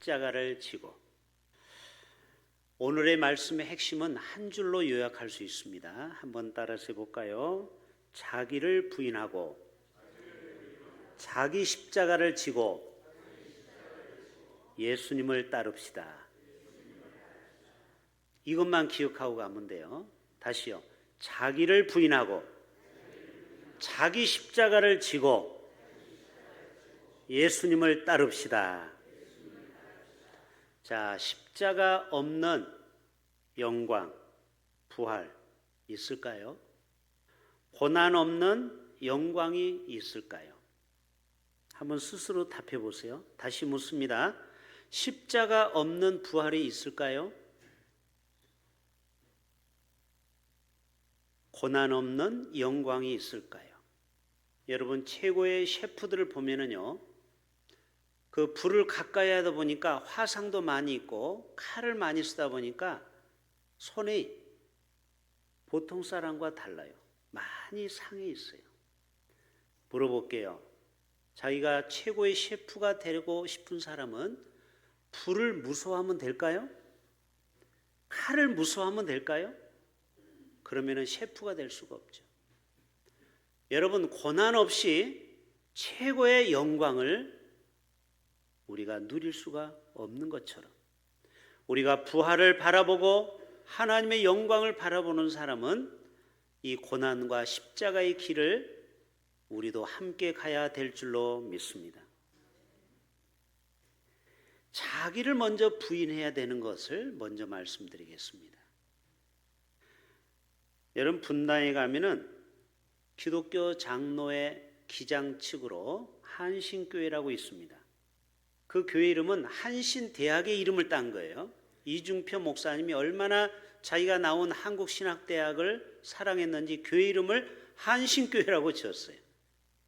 십자가를 지고. 오늘의 말씀의 핵심은 한 줄로 요약할 수 있습니다. 한번 따라서 해볼까요? 자기를 부인하고 자기 십자가를 지고 예수님을 따릅시다. 이것만 기억하고 가면 돼요. 다시요. 자기를 부인하고 자기 십자가를 지고 예수님을 따릅시다. 자, 십자가 없는 영광, 부활 있을까요? 고난 없는 영광이 있을까요? 한번 스스로 답해 보세요. 다시 묻습니다. 십자가 없는 부활이 있을까요? 고난 없는 영광이 있을까요? 여러분, 최고의 셰프들을 보면은요, 그 불을 가까이 하다 보니까 화상도 많이 있고 칼을 많이 쓰다 보니까 손이 보통 사람과 달라요. 많이 상해 있어요. 물어볼게요. 자기가 최고의 셰프가 되고 싶은 사람은 불을 무서워하면 될까요? 칼을 무서워하면 될까요? 그러면은 셰프가 될 수가 없죠. 여러분, 고난 없이 최고의 영광을 우리가 누릴 수가 없는 것처럼 우리가 부활을 바라보고 하나님의 영광을 바라보는 사람은 이 고난과 십자가의 길을 우리도 함께 가야 될 줄로 믿습니다. 자기를 먼저 부인해야 되는 것을 먼저 말씀드리겠습니다. 여러분, 분당에 가면은 기독교 장로회 기장 측으로 한신교회라고 있습니다. 그 교회 이름은 한신대학의 이름을 딴 거예요. 이중표 목사님이 얼마나 자기가 나온 한국신학대학을 사랑했는지 교회 이름을 한신교회라고 지었어요.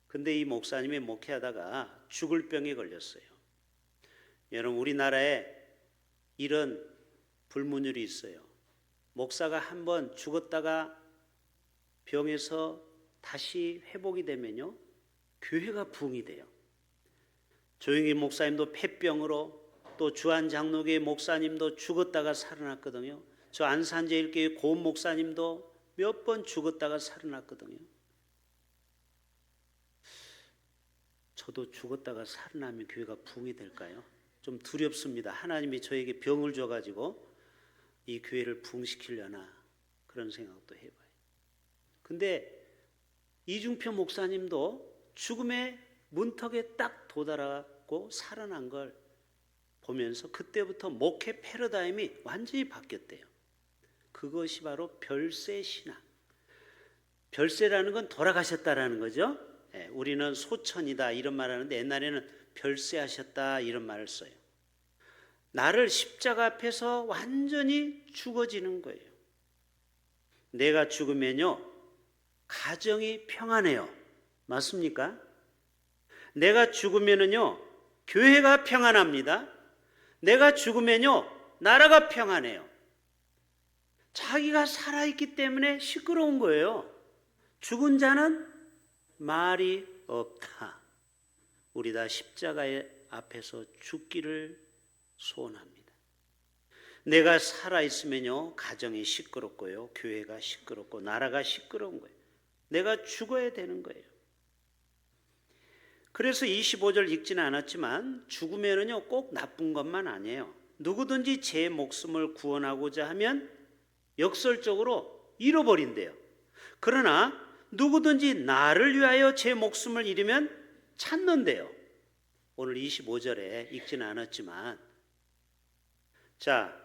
근데 이 목사님이 목회하다가 죽을 병에 걸렸어요. 여러분, 우리나라에 이런 불문율이 있어요. 목사가 한번 죽었다가 병에서 다시 회복이 되면요, 교회가 부흥이 돼요. 조영기 목사님도 폐병으로, 또 주한 장로교회 목사님도 죽었다가 살아났거든요. 저 안산제일교회 고은 목사님도 몇 번 죽었다가 살아났거든요. 저도 죽었다가 살아나면 교회가 부흥이 될까요? 좀 두렵습니다. 하나님이 저에게 병을 줘가지고 이 교회를 부흥시키려나 그런 생각도 해봐요. 근데 이중표 목사님도 죽음의 문턱에 딱 도달하고 살아난 걸 보면서 그때부터 목회 패러다임이 완전히 바뀌었대요. 그것이 바로 별세 신앙. 별세라는 건 돌아가셨다라는 거죠. 우리는 소천이다 이런 말 하는데 옛날에는 별세하셨다 이런 말을 써요. 나를 십자가 앞에서 완전히 죽어지는 거예요. 내가 죽으면요, 가정이 평안해요. 맞습니까? 내가 죽으면은요, 교회가 평안합니다. 내가 죽으면요, 나라가 평안해요. 자기가 살아있기 때문에 시끄러운 거예요. 죽은 자는 말이 없다. 우리 다 십자가의 앞에서 죽기를 소원합니다. 내가 살아있으면요, 가정이 시끄럽고요, 교회가 시끄럽고 나라가 시끄러운 거예요. 내가 죽어야 되는 거예요. 그래서 25절 읽지는 않았지만 죽으면은요, 꼭 나쁜 것만 아니에요. 누구든지 제 목숨을 구원하고자 하면 역설적으로 잃어버린대요. 그러나 누구든지 나를 위하여 제 목숨을 잃으면 찾는데요. 오늘 25절에 읽지는 않았지만, 자,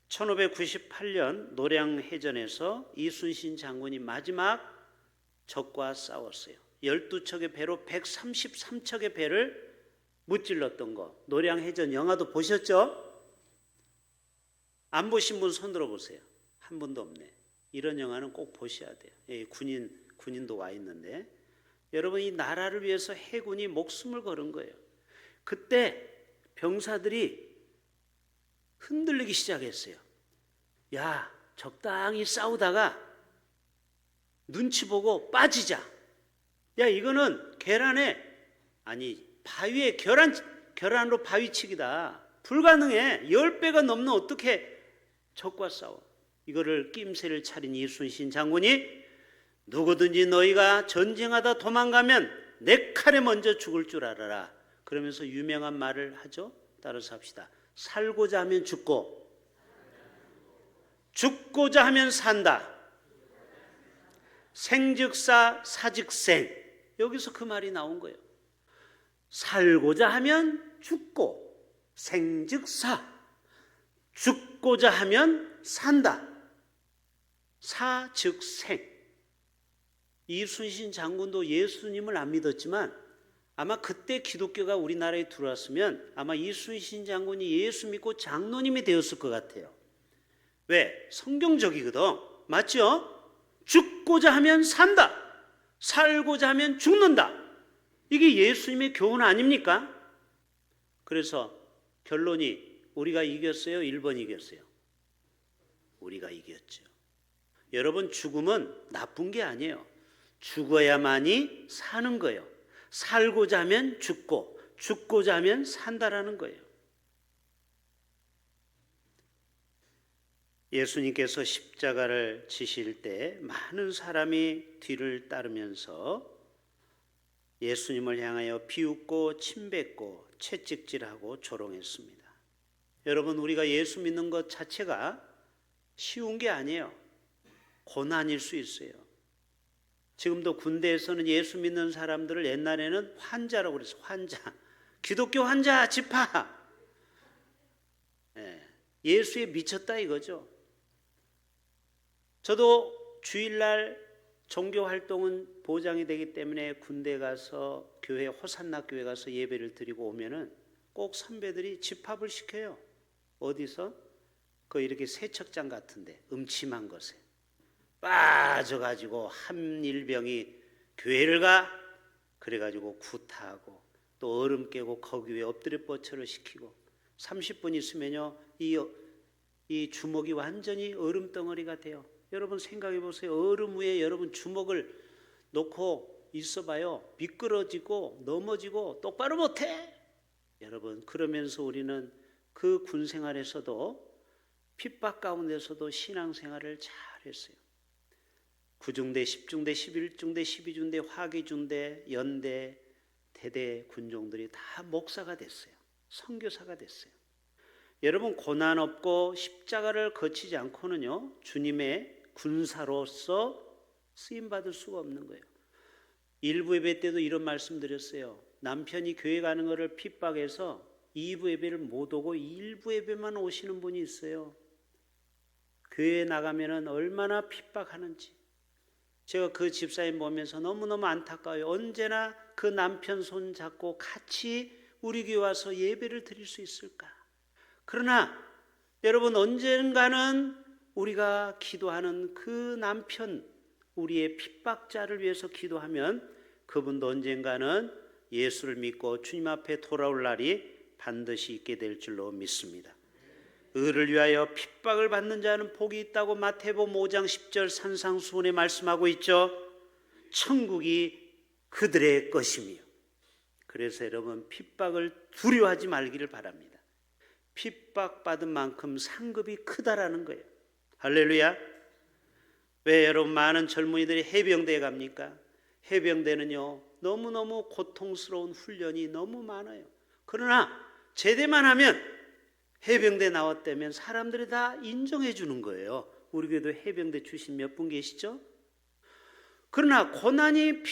1598년 노량해전에서 이순신 장군이 마지막 적과 싸웠어요. 12척의 배로 133척의 배를 무찔렀던 거. 노량해전 영화도 보셨죠? 안 보신 분 손 들어보세요. 한 분도 없네. 이런 영화는 꼭 보셔야 돼요. 군인도 와 있는데, 여러분, 이 나라를 위해서 해군이 목숨을 걸은 거예요. 그때 병사들이 흔들리기 시작했어요. 야, 적당히 싸우다가 눈치 보고 빠지자. 야, 이거는 바위에 계란으로 바위치기다. 불가능해. 10배가 넘는 어떻게 적과 싸워. 이거를 낌새를 차린 이순신 장군이 누구든지 너희가 전쟁하다 도망가면 내 칼에 먼저 죽을 줄 알아라. 그러면서 유명한 말을 하죠. 따라서 합시다. 살고자 하면 죽고 죽고자 하면 산다. 생즉사 사즉생. 여기서 그 말이 나온 거예요. 살고자 하면 죽고 생즉사, 죽고자 하면 산다. 사즉생. 이순신 장군도 예수님을 안 믿었지만 아마 그때 기독교가 우리나라에 들어왔으면 아마 이순신 장군이 예수 믿고 장로님이 되었을 것 같아요. 왜? 성경적이거든. 맞죠? 죽고자 하면 산다. 살고자 하면 죽는다. 이게 예수님의 교훈 아닙니까? 그래서 결론이 우리가 이겼어요? 1번 이겼어요? 우리가 이겼죠. 여러분, 죽음은 나쁜 게 아니에요. 죽어야만이 사는 거예요. 살고자 하면 죽고 죽고자 하면 산다라는 거예요. 예수님께서 십자가를 지실 때 많은 사람이 뒤를 따르면서 예수님을 향하여 비웃고 침뱉고 채찍질하고 조롱했습니다. 여러분, 우리가 예수 믿는 것 자체가 쉬운 게 아니에요. 고난일 수 있어요. 지금도 군대에서는 예수 믿는 사람들을 옛날에는 환자라고 그랬어요. 환자. 기독교 환자 집합. 예수에 미쳤다 이거죠. 저도 주일날 종교활동은 보장이 되기 때문에 군대 가서 교회, 호산나 교회 가서 예배를 드리고 오면은 꼭 선배들이 집합을 시켜요. 어디서? 그 이렇게 세척장 같은데 음침한 것에 빠져가지고 한 일병이 교회를 가. 그래가지고 구타하고 또 얼음 깨고 거기 위에 엎드려 뻗쳐를 시키고 30분 있으면요 이 주먹이 완전히 얼음 덩어리가 돼요. 여러분 생각해 보세요. 얼음 위에 여러분 주먹을 놓고 있어봐요. 미끄러지고 넘어지고 똑바로 못해. 여러분, 그러면서 우리는 그 군생활에서도 핍박 가운데서도 신앙생활을 잘했어요. 9중대, 10중대, 11중대, 12중대, 화기중대, 연대, 대대 군종들이 다 목사가 됐어요. 선교사가 됐어요. 여러분, 고난 없고 십자가를 거치지 않고는요 주님의 군사로서 쓰임받을 수가 없는 거예요. 일부 예배 때도 이런 말씀 드렸어요. 남편이 교회 가는 것을 핍박해서 2부 예배를 못 오고 1부 예배만 오시는 분이 있어요. 교회에 나가면 얼마나 핍박하는지 제가 그 집사님 보면서 너무너무 안타까워요. 언제나 그 남편 손 잡고 같이 우리 교회 와서 예배를 드릴 수 있을까? 그러나 여러분, 언젠가는 우리가 기도하는 그 남편, 우리의 핍박자를 위해서 기도하면 그분도 언젠가는 예수를 믿고 주님 앞에 돌아올 날이 반드시 있게 될 줄로 믿습니다. 의를 위하여 핍박을 받는 자는 복이 있다고 마태복음 5장 10절 산상수훈에 말씀하고 있죠. 천국이 그들의 것이며. 그래서 여러분, 핍박을 두려워하지 말기를 바랍니다. 핍박받은 만큼 상급이 크다라는 거예요. 할렐루야. 왜 여러분 많은 젊은이들이 해병대에 갑니까? 해병대는요 너무너무 고통스러운 훈련이 너무 많아요. 그러나 제대만 하면 해병대 나왔다면 사람들이 다 인정해 주는 거예요. 우리 교회도 해병대 출신 몇 분 계시죠? 그러나 고난이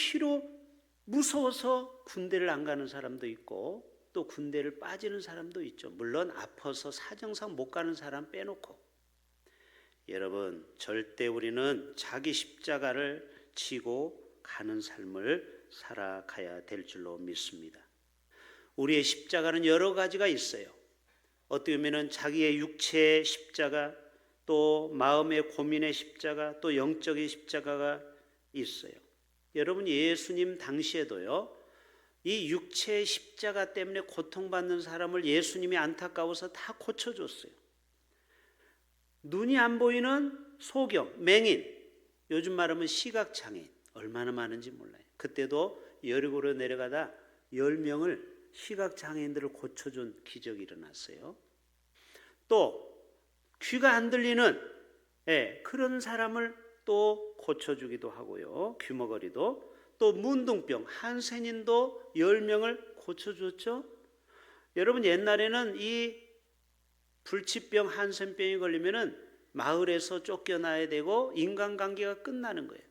무서워서 군대를 안 가는 사람도 있고 또 군대를 빠지는 사람도 있죠. 물론 아파서 사정상 못 가는 사람 빼놓고. 여러분, 절대 우리는 자기 십자가를 지고 가는 삶을 살아가야 될 줄로 믿습니다. 우리의 십자가는 여러 가지가 있어요. 어떻게 보면 자기의 육체의 십자가, 또 마음의 고민의 십자가, 또 영적인 십자가가 있어요. 여러분, 예수님 당시에도요 이 육체의 십자가 때문에 고통받는 사람을 예수님이 안타까워서 다 고쳐줬어요. 눈이 안 보이는 소경, 맹인, 요즘 말하면 시각장애인 얼마나 많은지 몰라요. 그때도 여리고로 내려가다 10명을 시각장애인들을 고쳐준 기적이 일어났어요. 또 귀가 안 들리는 그런 사람을 또 고쳐주기도 하고요. 귀머거리도. 또 문둥병, 한센인도 10명을 고쳐줬죠. 여러분 옛날에는 이 불치병, 한센병이 걸리면은 마을에서 쫓겨나야 되고 인간관계가 끝나는 거예요.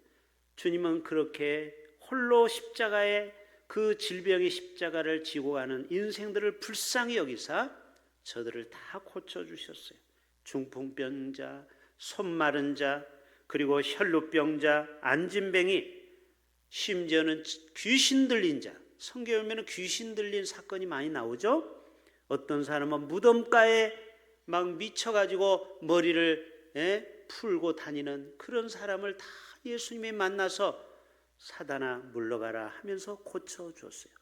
주님은 그렇게 홀로 십자가에 그 질병의 십자가를 지고 가는 인생들을 불쌍히 여기사 저들을 다 고쳐주셨어요. 중풍병자, 손 마른 자, 그리고 혈루병자, 안진뱅이, 심지어는 귀신 들린 자. 성경에 보면 귀신 들린 사건이 많이 나오죠. 어떤 사람은 무덤가에 막 미쳐가지고 머리를 풀고 다니는 그런 사람을 다 예수님이 만나서 사단아 물러가라 하면서 고쳐줬어요.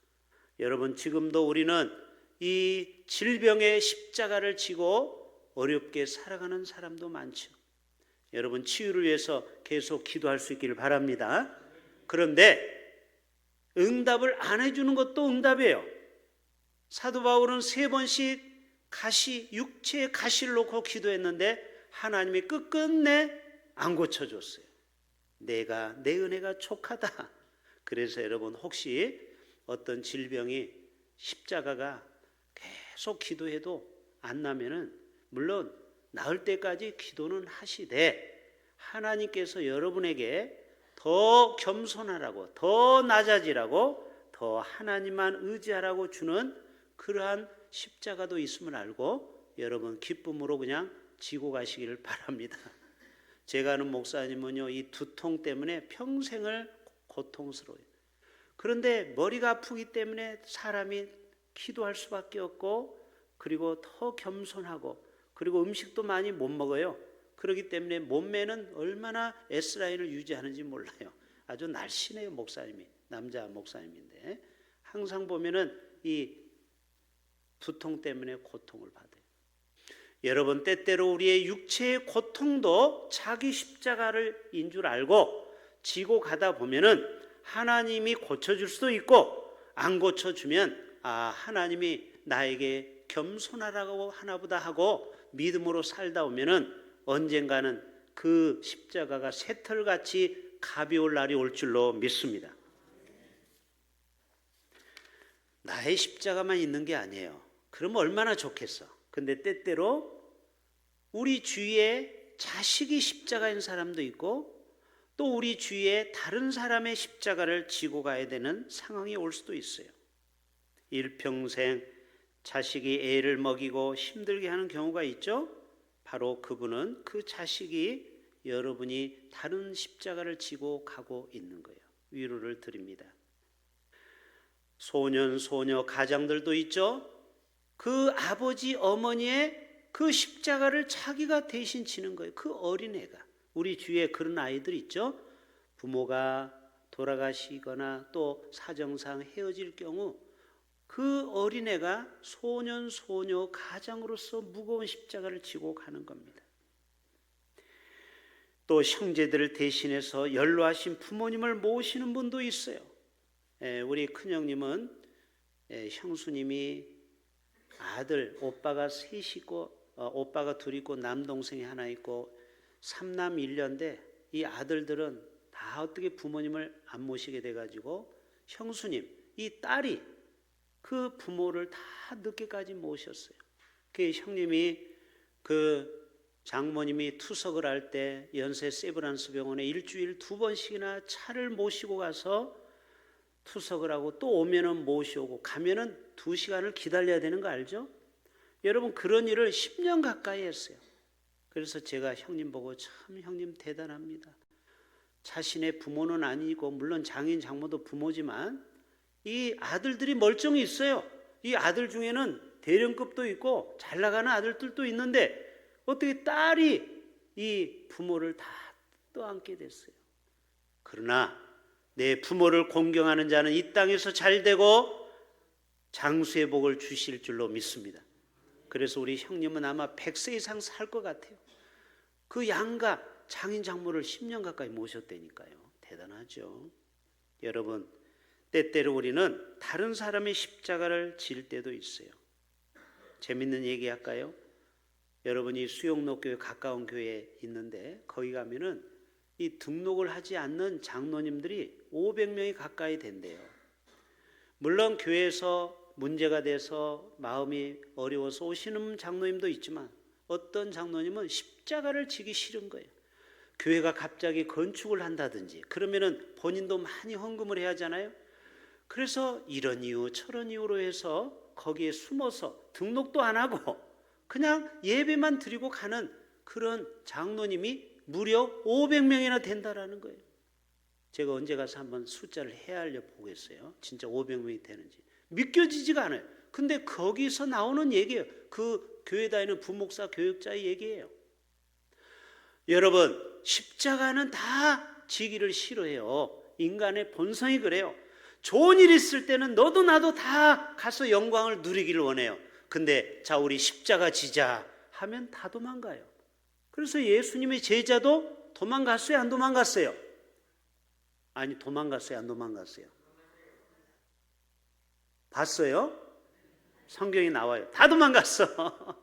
여러분 지금도 우리는 이 질병의 십자가를 지고 어렵게 살아가는 사람도 많죠. 여러분 치유를 위해서 계속 기도할 수 있기를 바랍니다. 그런데 응답을 안 해주는 것도 응답이에요. 사도 바울은 3번씩 육체의 가시를 놓고 기도했는데 하나님이 끝끝내 안 고쳐줬어요. 내 은혜가 족하다. 그래서 여러분 혹시 어떤 질병이 십자가가 계속 기도해도 안 나면은 물론 나을 때까지 기도는 하시되 하나님께서 여러분에게 더 겸손하라고, 더 낮아지라고, 더 하나님만 의지하라고 주는 그러한 십자가도 있음을 알고 여러분 기쁨으로 그냥 지고 가시기를 바랍니다. 제가 아는 목사님은요, 이 두통 때문에 평생을 고통스러워요. 그런데 머리가 아프기 때문에 사람이 기도할 수밖에 없고, 그리고 더 겸손하고, 그리고 음식도 많이 못 먹어요. 그렇기 때문에 몸매는 얼마나 S라인을 유지하는지 몰라요. 아주 날씬해요, 목사님이. 남자 목사님인데 항상 보면은 이 두통 때문에 고통을 받아요. 여러분 때때로 우리의 육체의 고통도 자기 십자가를 인 줄 알고 지고 가다 보면은 하나님이 고쳐줄 수도 있고, 안 고쳐주면 하나님이 나에게 겸손하라고 하나보다 하고 믿음으로 살다 오면은 언젠가는 그 십자가가 새털같이 가벼울 날이 올 줄로 믿습니다. 나의 십자가만 있는 게 아니에요. 그럼 얼마나 좋겠어. 근데 때때로 우리 주위에 자식이 십자가인 사람도 있고, 또 우리 주위에 다른 사람의 십자가를 지고 가야 되는 상황이 올 수도 있어요. 일평생 자식이 애를 먹이고 힘들게 하는 경우가 있죠. 바로 그분은 그 자식이 여러분이 다른 십자가를 지고 가고 있는 거예요. 위로를 드립니다. 소년, 소녀, 가장들도 있죠. 그 아버지, 어머니의 그 십자가를 자기가 대신 지는 거예요. 그 어린애가. 우리 주위에 그런 아이들 있죠. 부모가 돌아가시거나 또 사정상 헤어질 경우 그 어린애가 소년, 소녀, 가장으로서 무거운 십자가를 지고 가는 겁니다. 또 형제들을 대신해서 연로하신 부모님을 모시는 분도 있어요. 우리 큰형님은 형수님이 아들, 오빠가 셋이 있고, 오빠가 둘 있고 남동생이 하나 있고 3남 1녀인데 이 아들들은 다 어떻게 부모님을 안 모시게 돼가지고 형수님, 이 딸이 그 부모를 다 늦게까지 모셨어요. 그 형님이 그 장모님이 투석을 할 때 연세 세브란스 병원에 일주일 2번씩이나 차를 모시고 가서 투석을 하고 또 오면은 모시고 가면은 2시간을 기다려야 되는 거 알죠? 여러분 그런 일을 10년 가까이 했어요. 그래서 제가 형님 보고 참 형님 대단합니다. 자신의 부모는 아니고 물론 장인 장모도 부모지만 이 아들들이 멀쩡히 있어요. 이 아들 중에는 대령급도 있고 잘 나가는 아들들도 있는데 어떻게 딸이 이 부모를 다 떠안게 됐어요. 그러나 내 부모를 공경하는 자는 이 땅에서 잘되고 장수의 복을 주실 줄로 믿습니다. 그래서 우리 형님은 아마 100세 이상 살 것 같아요. 그 양가 장인 장모를 10년 가까이 모셨다니까요. 대단하죠. 여러분 때때로 우리는 다른 사람의 십자가를 질 때도 있어요. 재밌는 얘기 할까요? 여러분이 수영록교회 가까운 교회에 있는데 거기 가면은 이 등록을 하지 않는 장로님들이 500명이 가까이 된대요. 물론 교회에서 문제가 돼서 마음이 어려워서 오시는 장로님도 있지만 어떤 장로님은 십자가를 지기 싫은 거예요. 교회가 갑자기 건축을 한다든지 그러면은 본인도 많이 헌금을 해야 하잖아요. 그래서 이런 이유 저런 이유로 해서 거기에 숨어서 등록도 안 하고 그냥 예배만 드리고 가는 그런 장로님이 무려 500명이나 된다라는 거예요. 제가 언제 가서 한번 숫자를 헤아려 보겠어요. 진짜 500명이 되는지 믿겨지지가 않아요. 근데 거기서 나오는 얘기예요. 그 교회 다니는 부목사 교육자의 얘기예요. 여러분, 십자가는 다 지기를 싫어해요. 인간의 본성이 그래요. 좋은 일 있을 때는 너도 나도 다 가서 영광을 누리기를 원해요. 근데 자 우리 십자가 지자 하면 다 도망가요. 그래서 예수님의 제자도 도망갔어요? 안 도망갔어요? 아니 도망갔어요? 안 도망갔어요? 봤어요? 성경에 나와요. 다 도망갔어.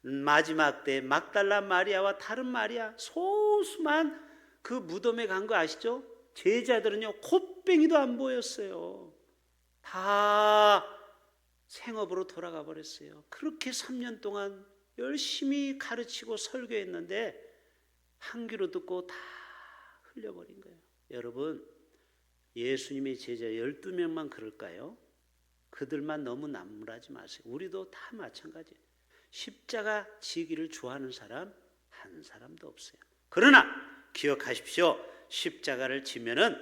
마지막 때 막달라 마리아와 다른 마리아 소수만 그 무덤에 간 거 아시죠? 제자들은요 콧뱅이도 안 보였어요. 다 생업으로 돌아가 버렸어요. 그렇게 3년 동안 열심히 가르치고 설교했는데 한 귀로 듣고 다 흘려버린 거예요. 여러분, 예수님의 제자 12명만 그럴까요? 그들만 너무 남물하지 마세요. 우리도 다 마찬가지예요. 십자가 지기를 좋아하는 사람 한 사람도 없어요. 그러나 기억하십시오. 십자가를 지면은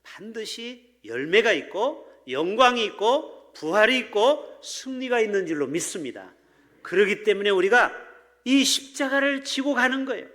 반드시 열매가 있고 영광이 있고 부활이 있고 승리가 있는 줄로 믿습니다. 그렇기 때문에 우리가 이 십자가를 지고 가는 거예요.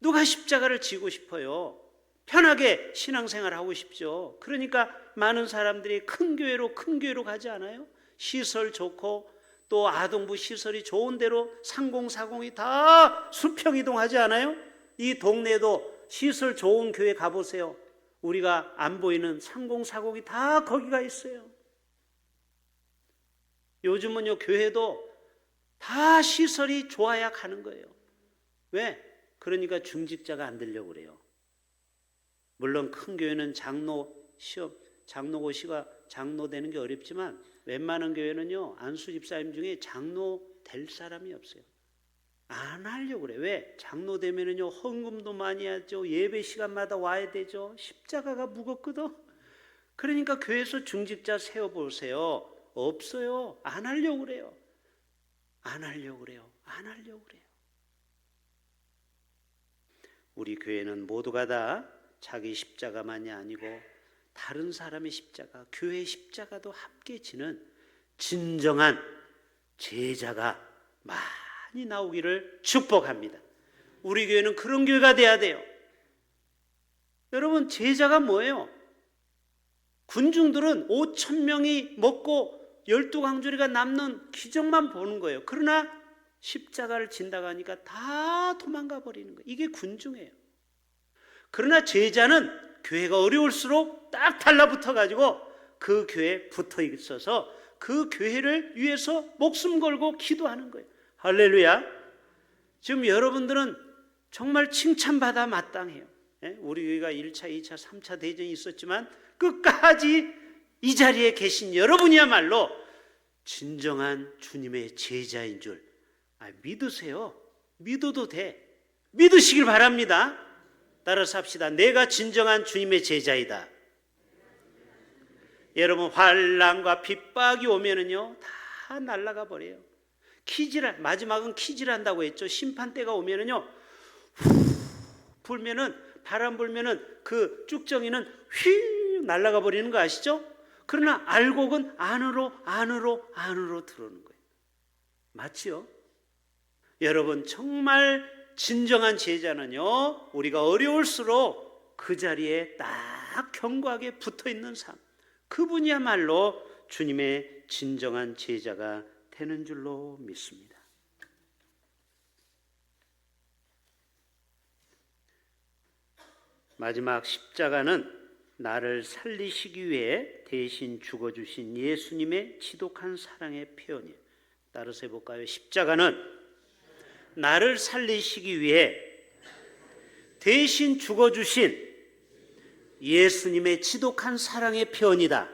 누가 십자가를 지고 싶어요? 편하게 신앙생활 하고 싶죠. 그러니까 많은 사람들이 큰 교회로 가지 않아요? 시설 좋고 또 아동부 시설이 좋은 데로 3040이 다 수평이동하지 않아요? 이 동네도 시설 좋은 교회 가보세요. 우리가 안 보이는 3040이 다 거기가 있어요. 요즘은요 교회도 다 시설이 좋아야 가는 거예요. 왜? 그러니까 중직자가 안 되려고 그래요. 물론 큰 교회는 장로 시험, 장로고시가 장로 되는 게 어렵지만 웬만한 교회는요 안수 집사님 중에 장로 될 사람이 없어요. 안 하려고 그래. 왜? 장로 되면은요 헌금도 많이 하죠. 예배 시간마다 와야 되죠. 십자가가 무겁거든. 그러니까 교회에서 중직자 세워보세요. 없어요. 안 하려고 그래요. 안 하려고 그래요. 안 하려고 그래요. 우리 교회는 모두가 다 자기 십자가만이 아니고 다른 사람의 십자가, 교회의 십자가도 함께 지는 진정한 제자가 많이 나오기를 축복합니다. 우리 교회는 그런 교회가 돼야 돼요. 여러분, 제자가 뭐예요? 군중들은 5,000명이 먹고 12강조리가 남는 기적만 보는 거예요. 그러나 십자가를 진다고 하니까 다 도망가 버리는 거예요. 이게 군중이에요. 그러나 제자는 교회가 어려울수록 딱 달라붙어 가지고 그 교회에 붙어 있어서 그 교회를 위해서 목숨 걸고 기도하는 거예요. 할렐루야. 지금 여러분들은 정말 칭찬받아 마땅해요. 우리 교회가 1차, 2차, 3차 대전이 있었지만 끝까지 이 자리에 계신 여러분이야말로 진정한 주님의 제자인 줄 믿으세요. 믿어도 돼. 믿으시길 바랍니다. 따라서 합시다. 내가 진정한 주님의 제자이다. 여러분, 환난과 핍박이 오면은요 다 날아가 버려요. 마지막은 키질한다고 했죠. 심판대가 오면은요 불면은 바람 불면은 그 쭉정이는 휘 날아가 버리는 거 아시죠? 그러나 알곡은 안으로 들어오는 거예요. 맞지요? 여러분, 정말 진정한 제자는요 우리가 어려울수록 그 자리에 딱 견고하게 붙어있는 삶, 그분이야말로 주님의 진정한 제자가 되는 줄로 믿습니다. 마지막 십자가는 나를 살리시기 위해 대신 죽어주신 예수님의 지독한 사랑의 표현이에요. 따라서 해볼까요? 십자가는 나를 살리시기 위해 대신 죽어주신 예수님의 지독한 사랑의 표현이다.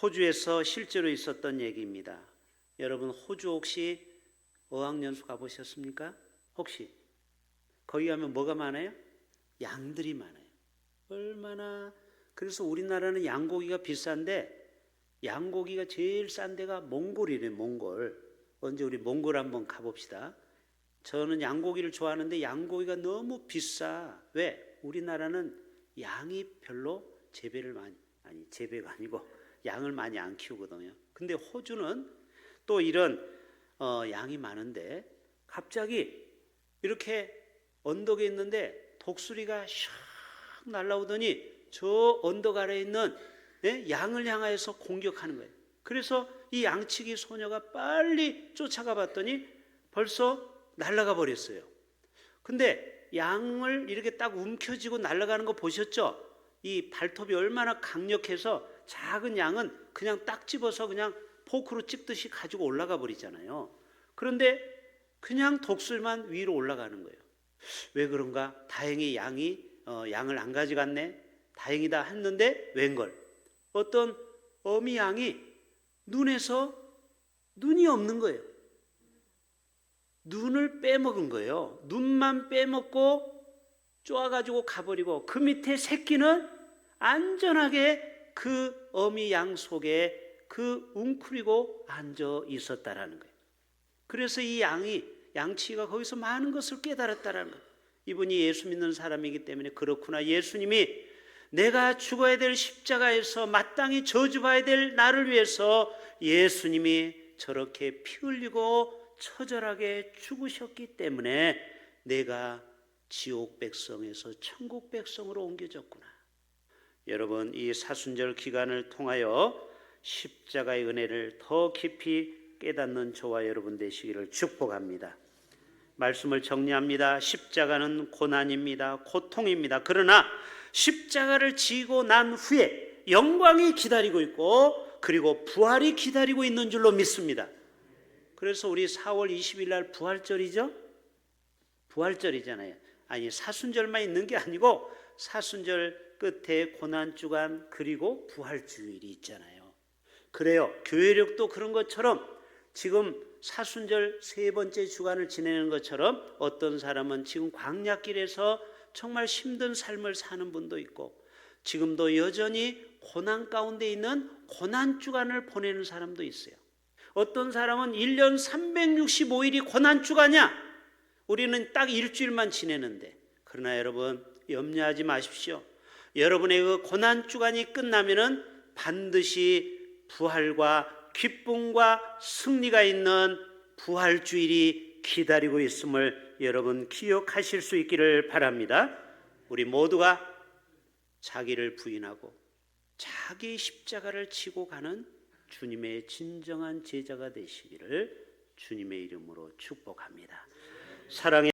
호주에서 실제로 있었던 얘기입니다. 여러분 호주 혹시 어학연수 가보셨습니까? 혹시 거기 가면 뭐가 많아요? 양들이 많아요. 얼마나. 그래서 우리나라는 양고기가 비싼데 양고기가 제일 싼 데가 몽골이래요. 몽골. 언제 우리 몽골 한번 가봅시다. 저는 양고기를 좋아하는데 양고기가 너무 비싸. 왜? 우리나라는 양이 별로 재배가 아니고 양을 많이 안 키우거든요. 근데 호주는 또 이런 양이 많은데 갑자기 이렇게 언덕에 있는데 독수리가 샥 날아오더니 저 언덕 아래에 있는 양을 향하여서 공격하는 거예요. 그래서 이 양치기 소녀가 빨리 쫓아가 봤더니 벌써 날아가 버렸어요. 근데 양을 이렇게 딱 움켜쥐고 날아가는 거 보셨죠? 이 발톱이 얼마나 강력해서 작은 양은 그냥 딱 집어서 그냥 포크로 찍듯이 가지고 올라가 버리잖아요. 그런데 그냥 독수리만 위로 올라가는 거예요. 왜 그런가? 다행히 양을 안 가져갔네. 다행이다 했는데 웬걸? 어떤 어미 양이 눈이 없는 거예요. 눈을 빼먹은 거예요. 눈만 빼먹고 쪼아가지고 가버리고 그 밑에 새끼는 안전하게 그 어미 양 속에 그 웅크리고 앉아 있었다라는 거예요. 그래서 이 양치기가 거기서 많은 것을 깨달았다라는 거예요. 이분이 예수 믿는 사람이기 때문에 그렇구나. 예수님이 내가 죽어야 될 십자가에서 마땅히 저주받아야 될 나를 위해서 예수님이 저렇게 피 흘리고 처절하게 죽으셨기 때문에 내가 지옥 백성에서 천국 백성으로 옮겨졌구나. 여러분, 이 사순절 기간을 통하여 십자가의 은혜를 더 깊이 깨닫는 저와 여러분 되시기를 축복합니다. 말씀을 정리합니다. 십자가는 고난입니다. 고통입니다. 그러나 십자가를 지고 난 후에 영광이 기다리고 있고 그리고 부활이 기다리고 있는 줄로 믿습니다. 그래서 우리 4월 20일 날 부활절이죠? 부활절이잖아요. 아니, 사순절만 있는 게 아니고 사순절 끝에 고난주간 그리고 부활주일이 있잖아요. 그래요. 교회력도 그런 것처럼 지금 사순절 세 번째 주간을 지내는 것처럼 어떤 사람은 지금 광야길에서 정말 힘든 삶을 사는 분도 있고 지금도 여전히 고난 가운데 있는 고난주간을 보내는 사람도 있어요. 어떤 사람은 1년 365일이 고난주간이야. 우리는 딱 일주일만 지내는데. 그러나 여러분 염려하지 마십시오. 여러분의 그 고난주간이 끝나면은 반드시 부활과 기쁨과 승리가 있는 부활주일이 기다리고 있음을 여러분 기억하실 수 있기를 바랍니다. 우리 모두가 자기를 부인하고 자기 십자가를 지고 가는 주님의 진정한 제자가 되시기를 주님의 이름으로 축복합니다. 사랑의